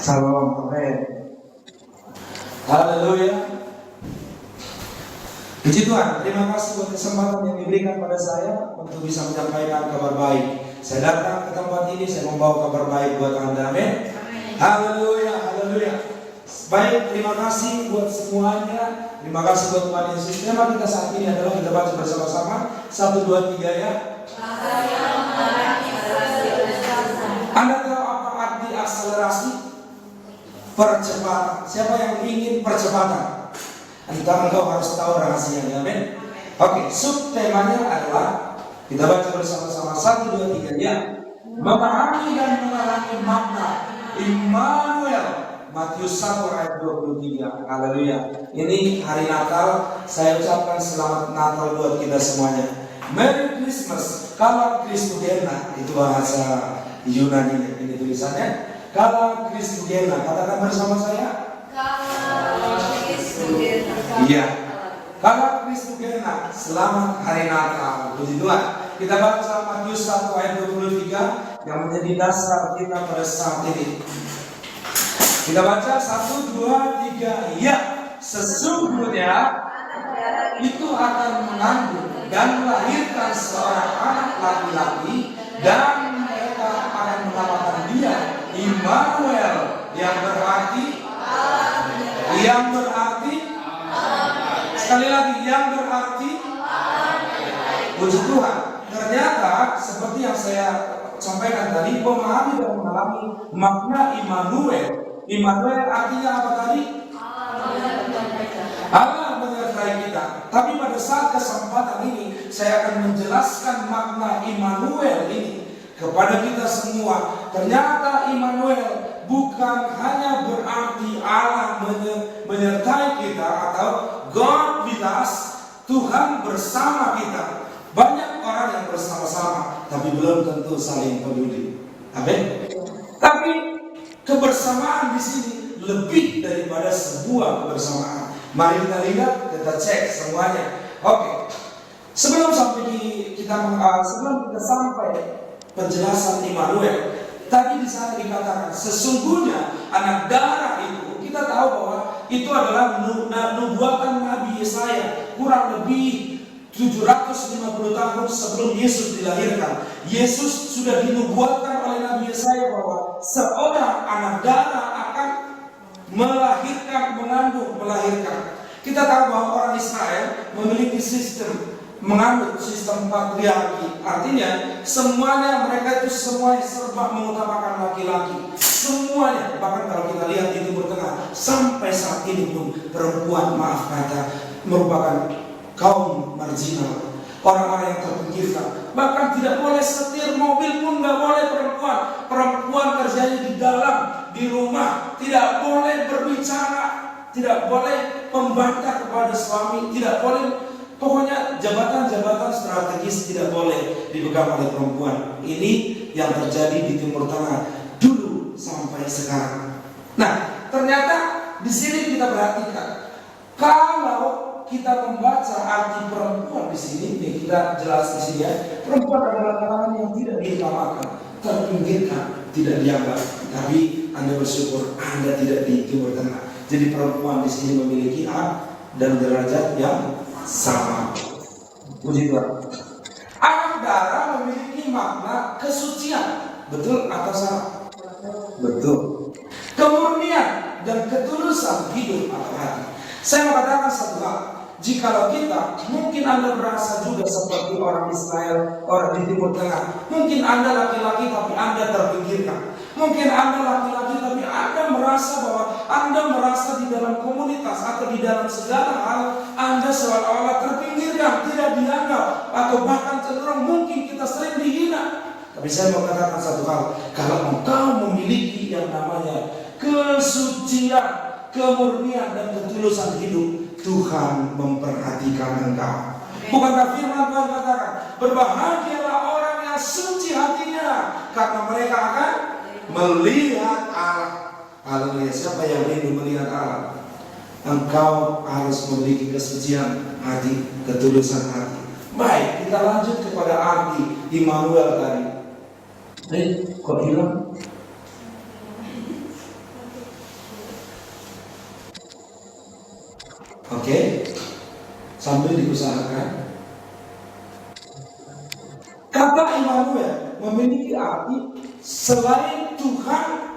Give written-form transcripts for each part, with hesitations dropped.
Salam, amin. Haleluya. Puji Tuhan, terima kasih buat kesempatan yang diberikan pada saya untuk bisa menyampaikan kabar baik. Saya datang ke tempat ini, saya membawa kabar baik buat Anda, amin. Haleluya, haleluya. Baik, terima kasih buat semuanya. Terima kasih buat Tuhan Yesus. Tema kita saat ini adalah kita baca bersama-sama 1, 2, 3 ya. Anda tahu apa arti akselerasi? Percepatan. Siapa yang ingin percepatan? Entah engkau harus tahu rahasianya, amin. Oke, subtemanya adalah kita baca bersama-sama 1, 2, 3 ya. Memahami dan mengalami makna Immanuel. Matius 1 ayat 23. Haleluya. Ini hari Natal, saya ucapkan selamat Natal buat kita semuanya. Merry Christmas. Kala Christugena, itu bahasa Yunani ini tulisannya. Kala Christugena, katakan bersama saya. Kala Christugena. Iya. Kala Christugena, selamat hari Natal. Puji Tuhan. Kita baca Matius 1 ayat 23 yang menjadi dasar kita pada saat ini. Kita baca 1, 2, 3. Ya, sesungguhnya itu akan mengandung dan melahirkan seorang anak laki-laki, dan mereka akan menamakan dia Immanuel, yang berarti sekali lagi, yang berarti puji Tuhan. Ternyata seperti yang saya sampaikan tadi, memahami dan mengalami makna Immanuel. Immanuel artinya apa tadi? Allah menyertai kita. Tapi pada saat kesempatan ini, saya akan menjelaskan makna Immanuel ini kepada kita semua. Ternyata Immanuel bukan hanya berarti Allah menyertai kita atau God with us, Tuhan bersama kita. Banyak orang yang bersama-sama, tapi belum tentu saling peduli. Amin. Tapi kebersamaan di sini lebih daripada sebuah kebersamaan. Mari kita lihat, kita cek semuanya. Oke. Sebelum kita sampai penjelasan Immanuel, tadi di sana dikatakan sesungguhnya anak darah itu, kita tahu bahwa itu adalah nubuatan Nabi Yesaya kurang lebih 750 tahun sebelum Yesus dilahirkan. Yesus sudah dinubuatkan oleh Nabi Yesaya bahwa seorang anak darah akan melahirkan. Kita tahu bahwa orang Israel memiliki menganut sistem patriarki. Artinya semuanya, mereka itu semuanya serba mengutamakan laki-laki. Semuanya, bahkan kalau kita lihat di Timur Tengah sampai saat ini pun perempuan, maaf kata, merupakan kaum marginal, orang-orang yang terpinggirkan. Bahkan tidak boleh setir mobil pun nggak boleh perempuan. Perempuan kerjanya di dalam, di rumah, tidak boleh berbicara, tidak boleh membantah kepada suami, tidak boleh. Pokoknya jabatan-jabatan strategis tidak boleh dipegang oleh perempuan. Ini yang terjadi di Timur Tengah dulu sampai sekarang. Nah, ternyata di sini kita perhatikan, kalau kita membaca arti perempuan di sini, kita jelas di sini ya. Perempuan adalah kalangan yang tidak diutamakan, terpinggirkan, tidak dianggap. Tapi Anda bersyukur Anda tidak di Timur Tengah. Jadi perempuan di sini memiliki hak dan derajat yang sama. Puji Tuhan. Anak darah memiliki makna kesucian. Betul atau salah? Betul. Kemurnian dan ketulusan hidup atau hati. Saya mau katakan satu hal. Jikalau kita, mungkin Anda berasa juga seperti orang Israel, orang di Timur Tengah. Mungkin Anda laki-laki tapi Anda terpinggirkan. Mungkin Anda laki-laki tapi Anda merasa bahwa Anda merasa di dalam komunitas atau di dalam segala hal Anda seolah-olah terpinggirkan, tidak dianggap, atau bahkan cenderung mungkin kita sering dihina. Tapi saya mau katakan satu hal, kalau engkau memiliki yang namanya kesucian, kemurnian dan ketulusan hidup, Tuhan memperhatikan engkau. Bukankah firman Tuhan katakan, berbahagialah orang yang suci hatinya, karena mereka akan melihat Allah. Haleluya. Siapa yang rindu melihat Allah? Engkau harus memiliki kesucian hati, ketulusan hati. Baik, kita lanjut kepada arti Immanuel tadi. Kok hilang? sambil diusahakan. Kata Immanuel memiliki arti selain Tuhan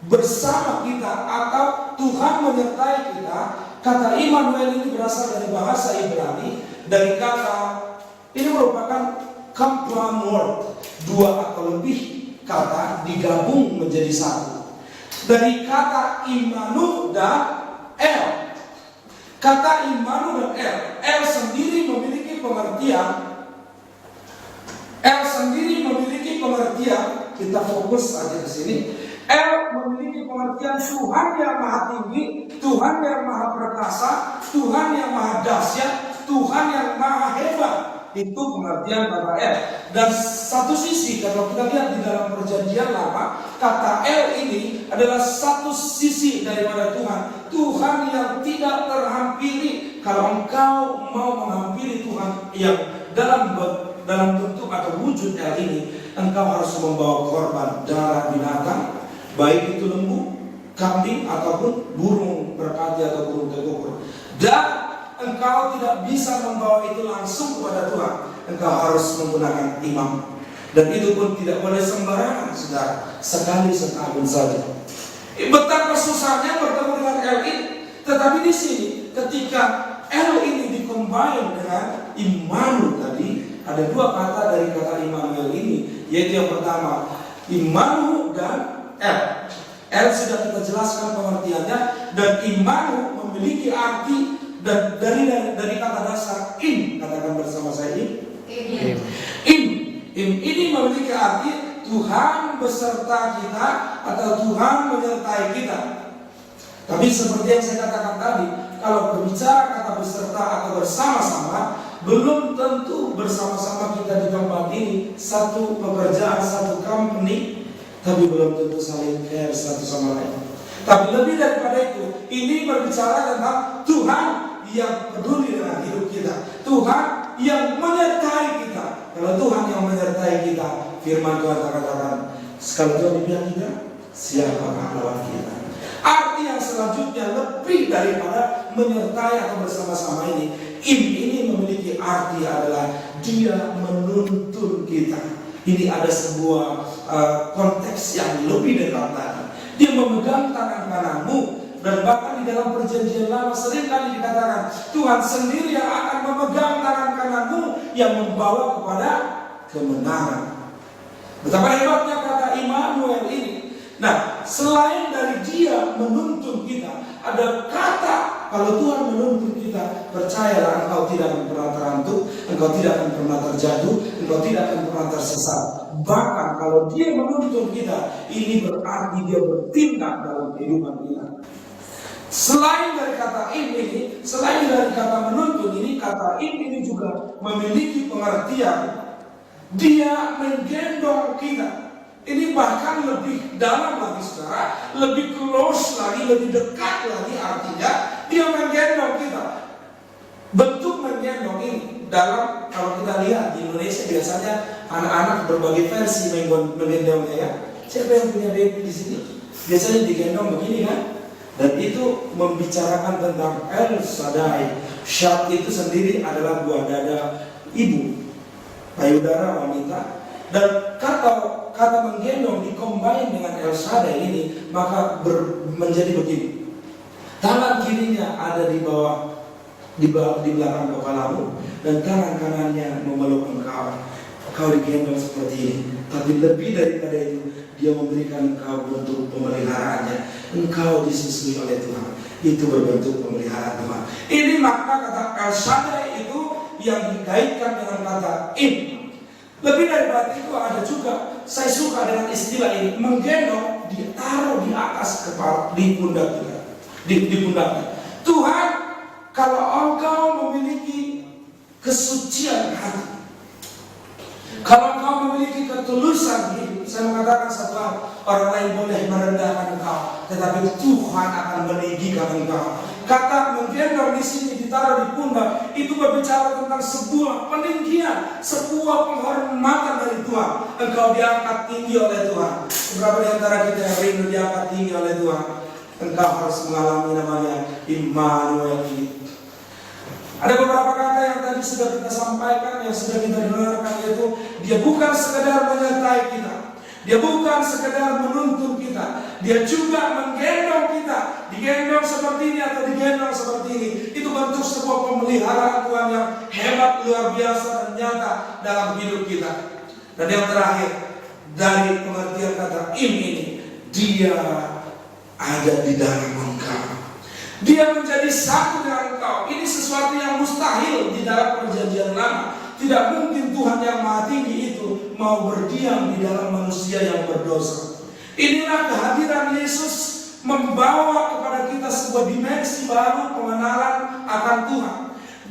bersama kita atau Tuhan menyertai kita. Kata Immanuel ini berasal dari bahasa Ibrani, dari kata ini merupakan compound word, dua atau lebih kata digabung menjadi satu. Dari kata Immanu dan El. Kata Immanu dan El sendiri memiliki pengertian. Kita fokus saja ke sini. El memiliki pengertian Tuhan yang maha tinggi, Tuhan yang maha perkasa, Tuhan yang maha dahsyat, Tuhan yang maha hebat. Itu pengertian kata El. Dan satu sisi, kalau kita lihat di dalam perjanjian lama, kata El ini adalah satu sisi daripada Tuhan. Tuhan yang tidak terhampiri. Kalau engkau mau menghampiri Tuhan yang dalam bentuk atau wujud El ini, engkau harus membawa korban darah binatang, baik itu lembu, kambing ataupun burung merpati atau burung tekukor. Dan engkau tidak bisa membawa itu langsung kepada Tuhan. Engkau harus menggunakan imam. Dan itu pun tidak boleh sembarangan, saudara. Sekali setahun saja. Betapa susahnya bertemu dengan El ini. Tetapi di sini, ketika El ini dikombin dengan Immanu tadi, ada dua kata dari kata Immanuel ini, yaitu yang pertama Immanu dan El. El sudah kita jelaskan pengertiannya, dan Immanu memiliki arti dan dari kata dasar in. Katakan bersama saya in. In ini memiliki arti Tuhan beserta kita atau Tuhan menyertai kita. Tapi seperti yang saya katakan tadi, kalau berbicara kata beserta atau bersama-sama, belum tentu bersama-sama kita di tempat ini satu pekerjaan, satu company, tapi belum tentu saling care satu sama lain. Tapi lebih daripada itu, ini berbicara tentang Tuhan yang peduli dengan hidup kita, Tuhan yang menyertai kita. Kalau Tuhan yang menyertai kita, firman Tuhan katakan, sekali Tuhan di pihak kita, siapakah lawan kita? Arti yang selanjutnya lebih daripada menyertai atau bersama-sama ini memiliki arti adalah Dia menuntun kita. Ini ada sebuah konteks yang lebih dekat tadi. Dia memegang tangan kananmu, dan bahkan di dalam perjanjian lama seringkali dikatakan Tuhan sendiri yang akan memegang tangan kananmu yang membawa kepada kemenangan. Betapa hebatnya kata Immanuel ini. Nah, selain dari Dia menuntun kita, ada kata kalau Tuhan menuntun kita, percayalah engkau tidak akan pernah terantuk, engkau tidak akan pernah terjatuh, engkau tidak akan pernah tersesat. Bahkan kalau Dia menuntun kita, ini berarti Dia bertindak dalam kehidupan kita. Selain dari kata ini, selain dari kata menuntun ini, kata ini juga memiliki pengertian Dia menggendong kita. Ini bahkan lebih dalam lagi, saudara, lebih close lagi, lebih dekat lagi. Artinya Dia menggendong kita. Bentuk menggendong ini dalam, kalau kita lihat di Indonesia biasanya anak-anak berbagai versi menggendongnya ya. Siapa yang punya baby di sini? Biasanya digendong begini kan? Dan itu membicarakan tentang El Shaddai. Shad itu sendiri adalah buah dada ibu, payudara wanita. Dan kata menggendong dikombin dengan El Shaddai ini, maka menjadi begini. Tangan kirinya ada di belakang kepalamu, dan tangan kanannya memeluk engkau. Engkau digendong seperti ini. Tapi lebih daripada itu, Dia memberikan engkau bentuk pemeliharaannya. Engkau disusui oleh Tuhan. Itu berbentuk pemeliharaan Tuhan. Ini maka kata El Shaddai itu yang dikaitkan dengan kata in. Lebih daripada itu ada juga, saya suka dengan istilah ini, menggendong, ditaruh di atas kepala, di pundak kita, di pundaknya. Tuhan, kalau engkau memiliki kesucian hati, kalau engkau memiliki ketulusan hidup, saya mengatakan satu hal, orang lain boleh merendahkan engkau, tetapi Tuhan akan meninggikan engkau. Kata menggendong di sini ditaruh di pundak itu berbicara tentang sebuah peninggian, sebuah penghormatan dari Tuhan. Engkau diangkat tinggi oleh Tuhan. Beberapa di antara kita yang rindu diangkat tinggi oleh Tuhan, engkau harus mengalami namanya Immanuel ini. Ada beberapa kata yang tadi sudah kita sampaikan, yang sudah kita dengarkan, yaitu dia bukan sekedar menyertai kita, dia bukan sekedar menuntun kita, dia juga menggendong kita, digendong seperti ini atau digendong seperti ini. Itu bentuk sebuah pemeliharaan Tuhan yang hebat, luar biasa dan nyata dalam hidup kita. Dan yang terakhir, dari pengertian kata im ini, dia ada di dalam engkau. Dia menjadi satu dengan engkau. Ini sesuatu yang mustahil di dalam perjanjian lama. Tidak mungkin Tuhan yang Maha Tinggi itu mau berdiam di dalam manusia yang berdosa. Inilah kehadiran Yesus membawa kepada kita sebuah dimensi baru pengenalan akan Tuhan.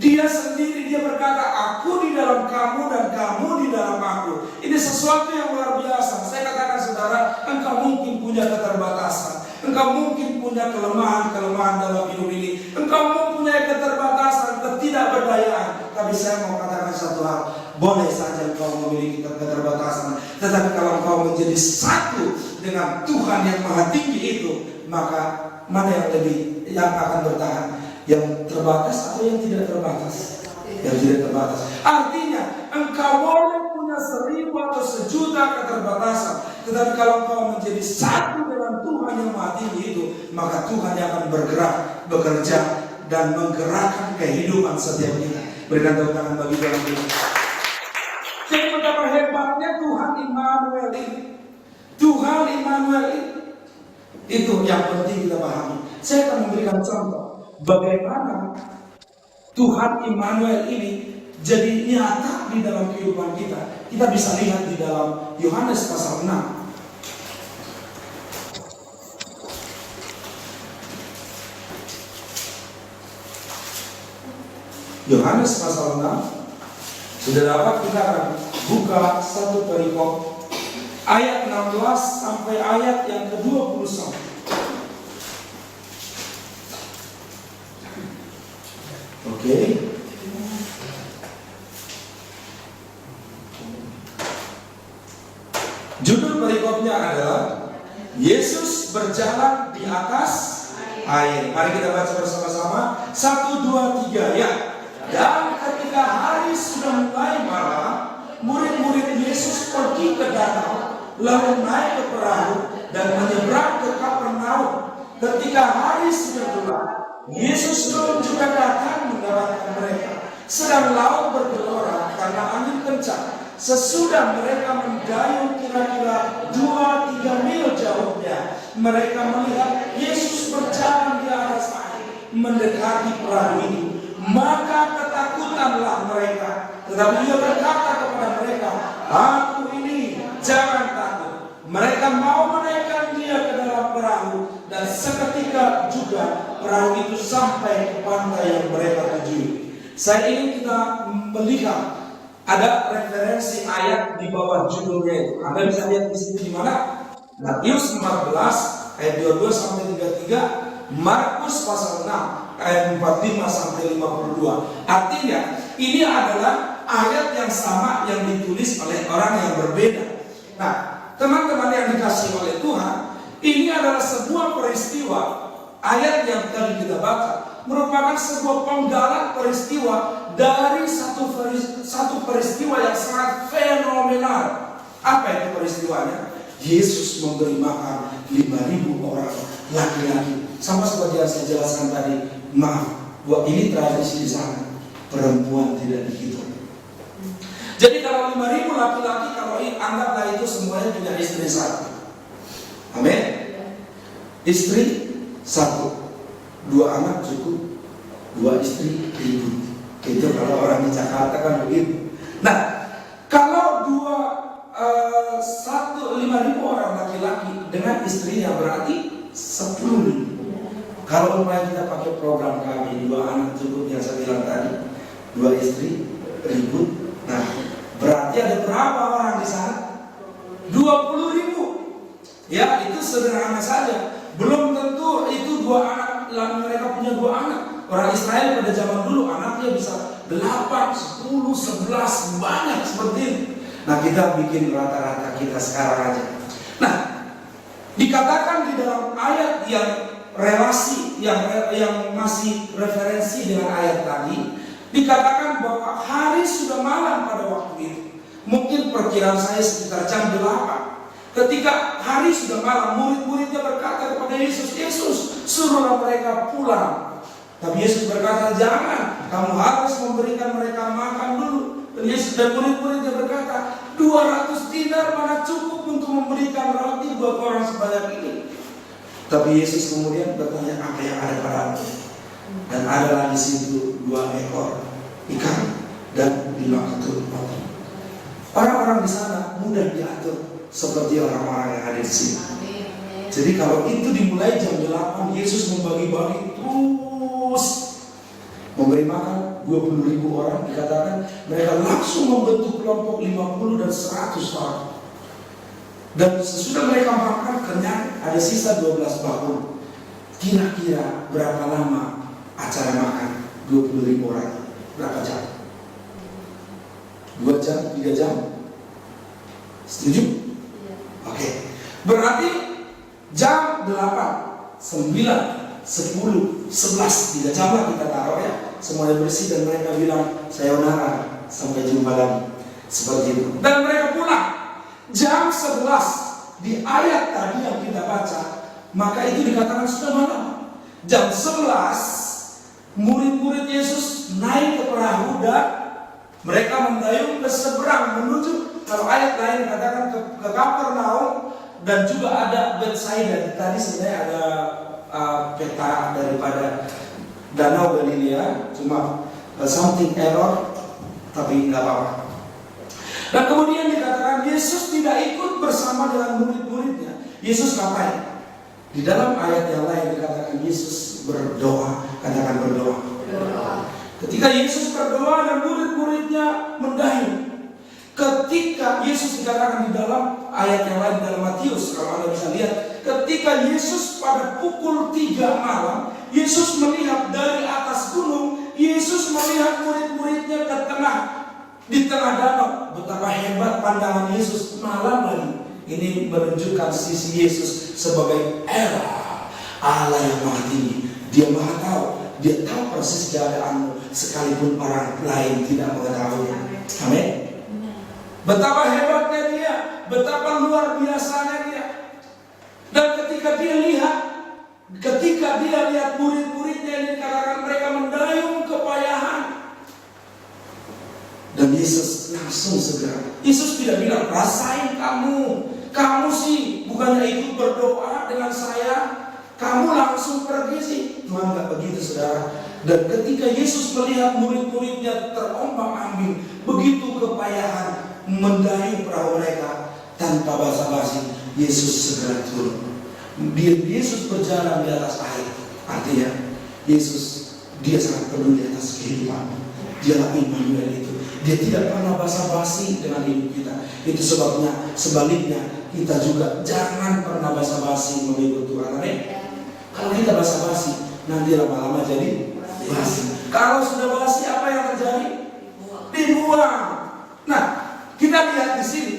Dia sendiri, dia berkata, aku di dalam kamu dan kamu di dalam aku. Ini sesuatu yang luar biasa. Saya katakan saudara, engkau mungkin punya keterbatasan. Engkau mungkin punya kelemahan-kelemahan dalam hidup ini. Engkau mempunyai keterbatasan, ketidakberdayaan. Tapi saya mau katakan satu hal. Boleh saja engkau memiliki keterbatasan, tetapi kalau engkau menjadi satu dengan Tuhan yang Maha Tinggi itu, maka mana yang lebih yang akan bertahan? Yang terbatas atau yang tidak terbatas? Yang tidak terbatas. Artinya engkau boleh punya 1000 atau 1.000.000 keterbatasan, tetapi kalau engkau menjadi satu dengan Tuhan yang Maha Tinggi itu, maka Tuhan yang akan bergerak, bekerja dan menggerakkan kehidupan setiap kita. Berikan tepuk tangan bagi Tuhan kita. Jadi betapa hebatnya Tuhan Immanuel ini. Tuhan Immanuel ini. Itu yang penting kita pahami. Saya akan memberikan contoh bagaimana Tuhan Immanuel ini jadi nyata di dalam kehidupan kita. Kita bisa lihat di dalam Yohanes pasal 6. Yohanes pasal 6. Sudah dapat, kita akan buka satu perikop ayat 16 sampai ayat yang ke-21. Oke. Judul perikopnya adalah Yesus berjalan di atas air. Mari kita baca bersama-sama. 1, 2, 3 ya. Dan ketika hari sudah mulai malam, murid-murid Yesus pergi ke danau, lalu naik ke perahu dan menyeberang ke Kapernaum. Ketika hari sudah gelap, Yesus pun juga datang mendapatkan mereka. Sedang laut bergelora karena angin kencang. Sesudah mereka mendayung kira-kira 2-3 mil jauhnya, mereka melihat Yesus berjalan di atas air mendekati perahu itu. Maka ketakutanlah mereka. Tetapi Ia berkata kepada mereka, aku ini, jangan takut. Mereka mau menaikkan Dia ke dalam perahu, dan seketika juga perahu itu sampai ke pantai yang mereka tuju. Saya ingin kita melihat ada referensi ayat di bawah judulnya itu. Anda bisa lihat di sini di mana? Matius 14 ayat 22 sampai 33, Markus pasal 6 ayat 45 sampai 52. Artinya ini adalah ayat yang sama yang ditulis oleh orang yang berbeda. Nah, teman-teman yang dikasihi oleh Tuhan, ini adalah sebuah peristiwa. Ayat yang tadi kita baca merupakan sebuah penggalan peristiwa dari satu peristiwa yang sangat fenomenal. Apa itu peristiwanya? Yesus memberi makan 5.000 orang laki-laki. Sama seperti yang saya jelaskan tadi. Maaf, buat ini tradisi di sana, perempuan tidak dihitung. Jadi kalau 5.000 laki-laki, kalau anggaplah itu semuanya punya istri satu. Amin. Istri satu, 2 anak cukup, 2 istri ribut. Itu kalau orang di Jakarta kan begitu. Nah, kalau 5.000 orang laki-laki dengan istrinya berarti 10.000. Kalau umpamanya kita pakai program kami 2 anak cukup yang saya bilang tadi, 2 istri ribut. Nah, berarti ada berapa orang di sana? 20.000. Ya, itu sederhana saja. Belum tentu itu 2 anak, lalu mereka punya 2 anak. Orang Israel pada zaman dulu anaknya bisa 8, 10, 11, banyak seperti itu. Nah, kita bikin rata-rata kita sekarang aja. Nah, dikatakan di dalam ayat yang relasi yang masih referensi dengan ayat tadi, Dikatakan bahwa hari sudah malam pada waktu itu. Mungkin perkiraan saya sekitar jam 8. Ketika hari sudah malam, murid-muridnya berkata kepada Yesus, "Yesus, suruhlah mereka pulang." Tapi Yesus berkata, "Jangan, kamu harus memberikan mereka makan dulu." Dan Yesus dan murid-muridnya berkata, 200 dinar mana cukup untuk memberikan roti buat orang sebanyak ini. Tapi Yesus kemudian bertanya, "Apa yang ada padamu?" Dan adalah di situ 2 ekor ikan dan 5 ketupat roti. Orang-orang di sana mudah diatur seperti orang-orang yang ada di sini. Jadi kalau itu dimulai jam 8, Yesus membagi-bagi terus memberi makan 20.000 orang. Dikatakan mereka langsung membentuk kelompok 50 dan 100 orang. Dan sesudah mereka makan kenyang, ada sisa 12 bakul. Kira-kira berapa lama acara makan 20.000 orang? Berapa jam? 2 jam, 3 jam? Setuju? Oke. Berarti jam 8, 9, 10, 11, 3 jam lah kita taruh ya. Semuanya bersih dan mereka bilang, "Sayonara, sampai jumpa lagi." Seperti itu. Dan mereka pulang. Jam 11 di ayat tadi yang kita baca, maka itu dikatakan sudah malam. Jam 11 murid-murid Yesus naik ke perahu dan mereka mendayung ke seberang menuju, kalau ayat lain katakan ke Kapernaum, dan juga ada Betsaida. Tadi sebenarnya ada peta daripada Danau Galilea, cuma something error, tapi nggak apa-apa. Dan kemudian dikatakan Yesus tidak ikut bersama dengan murid-muridnya. Yesus ngapain? Di dalam ayat yang lain dikatakan Yesus berdoa. Katakan berdoa. Ketika Yesus berdoa dan murid-muridnya mendayung. Ketika Yesus dikatakan di dalam ayat yang lain dalam Matius, kalau Anda bisa lihat, ketika Yesus pada pukul 3 malam, Yesus melihat dari atas gunung, Yesus melihat murid-muridnya di tengah danau. Betapa hebat pandangan Yesus malam lagi. Ini menunjukkan sisi Yesus sebagai Allah yang maha tinggi. Dia maha tahu. Dia tahu persis keadaanmu sekalipun orang lain tidak mengetahui. Amin. Betapa hebatnya dia, betapa luar biasanya dia. Dan ketika dia lihat murid-muridnya ini, dikatakan mereka mendayung kepayahan. Dan Yesus langsung segera. Yesus tidak bilang, "Rasain kamu sih bukannya ikut berdoa dengan saya, kamu langsung pergi sih." Tuhan gak begitu, saudara. Dan ketika Yesus melihat murid-muridnya terombang-ambing, begitu kepayahan mendayung perahu mereka, tanpa basa-basi Yesus segera turun. Yesus berjalan di atas air. Artinya dia sangat peduli atas kehidupan. Dialah Immanuel itu. Dia tidak pernah basa-basi dengan hidup kita. Itu sebabnya sebaliknya kita juga jangan pernah basa-basi mengikut Tuhan. Amin. Kalau kita basa-basi, nanti lama-lama jadi basi. Kalau sudah basi, apa yang terjadi? Dibuang. Nah, kita lihat di sini